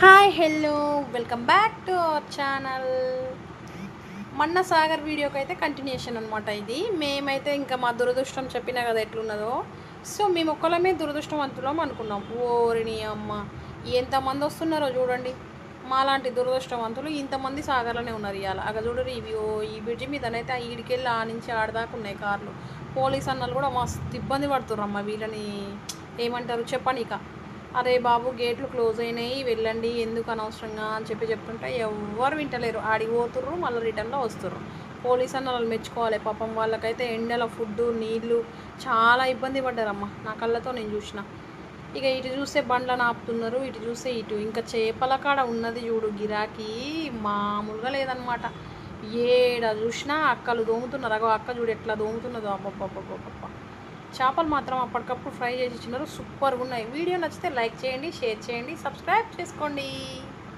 Hi hello welcome back to our channel. మన్న సాగర్ వీడియోకి అయితే కంటిన్యూషన్ అనమాట. ఇది మేమైతే ఇంకా మా దురదృష్టం చెప్పినా కదా ఎట్లున్నదో. సో మేము ఒక్కలమే దురదృష్టవంతులం అనుకున్నాం. ఓరిని అమ్మ, ఎంతమంది వస్తున్నారో చూడండి. మాలాంటి దురదృష్టవంతులు ఇంతమంది సాగర్లోనే ఉన్నారు. ఇవాళ అక్కడ చూడరు ఇవి ఈ బ్రిడ్జి మీదనైతే ఈడికెళ్ళి ఆ నుంచి ఆడదాకా ఉన్నాయి కార్లు. పోలీస్ అన్నలు కూడా మస్తు ఇబ్బంది పడుతుర్రమ్మ వీళ్ళని. ఏమంటారు చెప్పనిక. అరే బాబు గేట్లు క్లోజ్ అయినాయి వెళ్ళండి ఎందుకు అనవసరంగా అని చెప్తుంటే ఎవ్వరు వింటలేరు. ఆడికి పోతుర్రు మళ్ళీ రిటర్న్లో వస్తుర్రు. పోలీస్ అన్న వాళ్ళు మెచ్చుకోవాలి పాపం. వాళ్ళకైతే ఎండల ఫుడ్డు నీళ్ళు చాలా ఇబ్బంది పడ్డారమ్మ. నా కళ్ళతో నేను చూసిన. ఇక ఇటు చూస్తే బండ్లను ఆపుతున్నారు, ఇటు చూస్తే ఇటు ఇంకా చేపల కాడ ఉన్నది చూడు గిరాకీ మామూలుగా లేదనమాట. ఏడ చూసినా అక్కలు దోముతున్నారు. అగో అక్క చూడు ఎట్లా దోముతున్నదో. అబ్బబ్బబ్బబ్బబ్బ, చేపలు మాత్రం అప్పటికప్పుడు ఫ్రై చేసి ఇచ్చినారు. సూపర్గా ఉన్నాయి. వీడియో నచ్చితే లైక్ చేయండి, షేర్ చేయండి, సబ్స్క్రైబ్ చేసుకోండి.